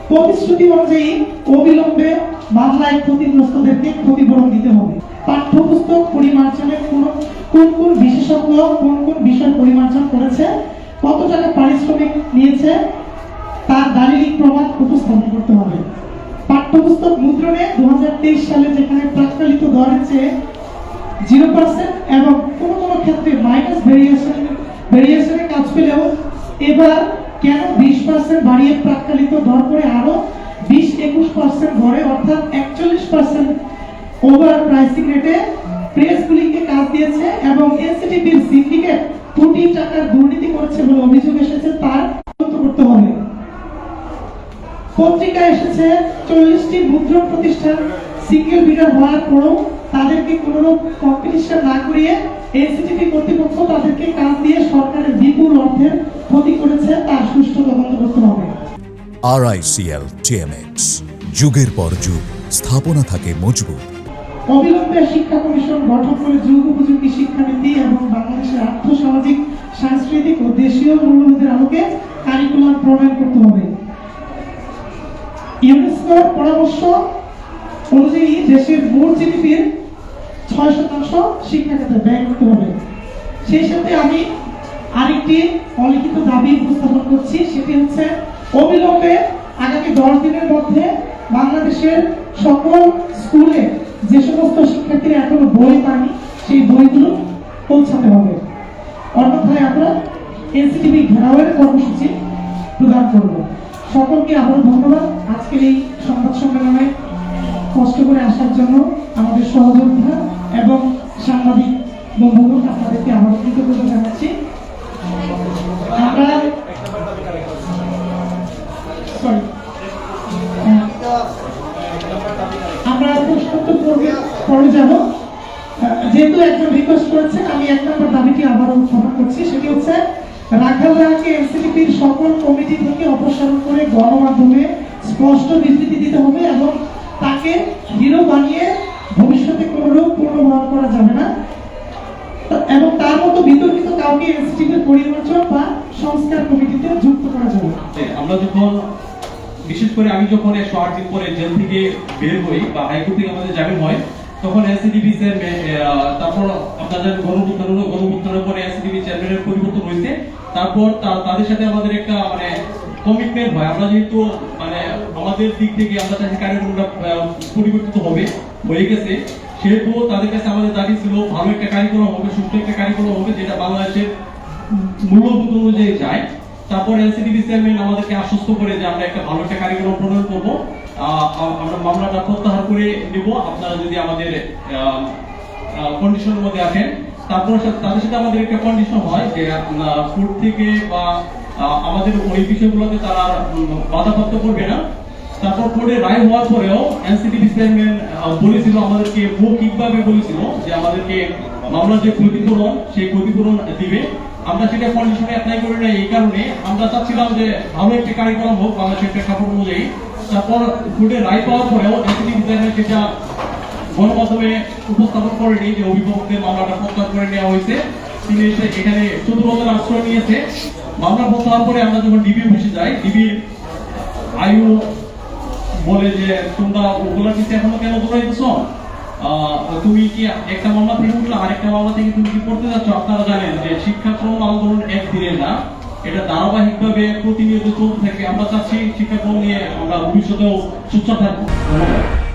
প্রতিশ্রুতি অনুযায়ী অবিলম্বে মামলায় ক্ষতিগ্রস্তদেরকে ক্ষতিপূরণ দিতে হবে। পাঠ্যপুস্তক পরিমার্জনে কোন কোন বিশেষজ্ঞ কোন কোন বিষয় পরিমার্জন করেছে, কত টাকা পারিশ্রমিক নিয়েছে তার দালিলিক প্রমাণ উপস্থাপন করতে হবে। পাঠ্যপুস্তক মুদ্রণে 2023 সালে যেখানে প্রাক্কালিত দরের চেয়ে 0% এবং কোন কোন ক্ষেত্রে মাইনাস ভেরিয়েশনে কাজ পেলেও এবার কেন 20% বাড়িয়ে প্রাক্কালিত দর করে আরো 20-21% ঘরে অর্থাৎ 41% ওভার প্রাইসিং রেটে প্রেসগুলিকে কাজ দিয়েছে এবং এনসিটিবির সিন্ডিকেট কোটি টাকার দুর্নীতি করেছে বলে অভিযোগ এসেছে তার তদন্ত করতে হবে। পত্রিকায় এসেছে 40টি মুদ্রণ প্রতিষ্ঠান সিঙ্গেল বিডার হওয়ার পরও তাদেরকে কোনোরূপ কম্পিটিশন না করিয়ে এনসিটিবি কর্তৃপক্ষ তাদেরকে কাজ দিয়ে সরকারের বিপুল অর্থের ক্ষতি করেছে তার সুষ্ঠু তদন্ত করতে হবে। RICL TMX যুগের পর যুগ স্থাপনা থাকে মজবুত। অবিলম্বে শিক্ষা কমিশন গঠন করে যুগ উপযোগী শিক্ষানীতি এবং বাংলাদেশের আর্থসামাজিক সাংস্কৃতিক ও দেশীয় মূল্যবোধের আলোকে কারিকুলাম প্রণয়ন করতে হবে। ইউনেস্কোর পরামর্শ অনুযায়ী দেশের মোট জিডিপির 6% শিক্ষা খাতে ব্যয় করতে হবে। সেই সাথে আমি আরেকটি অলিখিত দাবি উপস্থাপন করছি, সেটি হচ্ছে অবিলম্বে আগামী 10 দিনের মধ্যে বাংলাদেশের সকল স্কুলে যে সমস্ত শিক্ষার্থীরা এখনো বই পায়নি সেই বইগুলো পৌঁছাতে হবে, অন্যথায় আমরা এনসিটিবি ঘেরাওয়ের কর্মসূচি প্রদান করব। সকলকে আবারও ধন্যবাদ আজকের এই সংবাদ সম্মেলনে কষ্ট করে আসার জন্য আমাদের সহযোগিতা এবং সাংবাদিক বন্ধুগণ আপনাদেরকে আবারও কৃতজ্ঞতা জানাচ্ছি। আমরা প্রশ্নোত্তর পরে যাব। যেহেতু একজন রিকোয়েস্ট করেছেন আমি 1 নম্বর দাবিটি আবারও উত্থাপন করছি, সেটি হচ্ছে রাখাল রায়কে এনসিটিবির সকল কমিটি থেকে অপসারণ করে গণমাধ্যমে স্পষ্ট বিবৃতি দিতে হবে এবং তাকে হিরো বানিয়ে ভবিষ্যতে কোনোরূপ পুনর্বহাল করা যাবে না এবং তার মতো বিতর্কিত কাউকে এনসিটিবির পরিমার্জন বা সংস্কার কমিটিতে যুক্ত করা যাবে। আমরা যখন বিশেষ করে আমি যখন 108 দিন পরে জেল থেকে বের হই বা হাইকোর্ট থেকে আমাদের জামিন হয় তখন এনসিটিবি তারপর আপনাদের গণভুত্থানের পরে এনসিটিবি চেয়ারম্যানের পরিবর্তন হয়েছে। তারপর তাদের সাথে আমাদের একটা মানে কমিটমেন্ট হয়, আমরা যেহেতু মানে আমাদের দিক থেকে আমরা চাইছি কারিকুলামটা পরিবর্তিত হবে হয়ে গেছে, সেহেতু তাদের কাছে আমাদের দাবি ছিল ভালো একটা কারিকুলাম হবে, সুস্থ একটা কারিকুলাম হবে যেটা বাংলাদেশের মূল্যবোধ অনুযায়ী যায়। তারপর এনসিটিবি চেয়ারম্যান আমাদেরকে আশ্বস্ত করে যে আমরা একটা ভালো একটা কারিকুলাম প্রণয়ন করবো, আমরা মামলাটা প্রত্যাহার করে নিব আপনারা যদি আমাদের কন্ডিশনের মধ্যে আসেন। তারপর তাদের সাথে আমাদের একটা কন্ডিশন হয় যে কোর্ট থেকে বা আমাদের ওই বিষয়গুলোতে তারা বাধাপ্রাপ্ত করবে না। তারপর কোর্টে রায় হওয়ার পরেও এনসিটিবি চেয়ারম্যান বলেছিল আমাদেরকে মৌখিকভাবে বলেছিল যে আমাদেরকে মামলার যে ক্ষতিপূরণ সেই ক্ষতিপূরণ দিবে। আমরা সেটা কন্ডিশনে অ্যাপ্লাই করি না, এই কারণে আমরা চাচ্ছিলাম যে ভালো একটা কারিকুলাম হোক বাংলাদেশের প্রেক্ষাপট অনুযায়ী। তারপর কোর্টে রায় পাওয়ার পরেও এনসিটিবি চেয়ারম্যান সেটা গণমাধ্যমে উপস্থাপন করেনি যে অভিভাবকদের মামলাটা প্রত্যাহার করে নেওয়া হয়েছে। তিনি এখানে চতুরতার আশ্রয় নিয়েছে। মামলা প্রত্যাহার পরে আমরা যখন ডিবি অফিসে যাই, ডিবির আয়ু বলে যে তোমরা ওগুলা কিছু এখনো কেন দৌড়াইতেছ, তুমি কি একটা মামলা থেকে উঠলে আরেকটা মামলা থেকে তুমি কি করতে যাচ্ছ? আপনারা জানেন যে শিক্ষাক্রম আন্দোলন একদিনের না, এটা ধারাবাহিকভাবে প্রতিনিয়ত চলতে থাকে। আমরা চাচ্ছি শিক্ষাক্রম নিয়ে আমরা ভবিষ্যতেও সুস্থ থাকবো। ধন্যবাদ।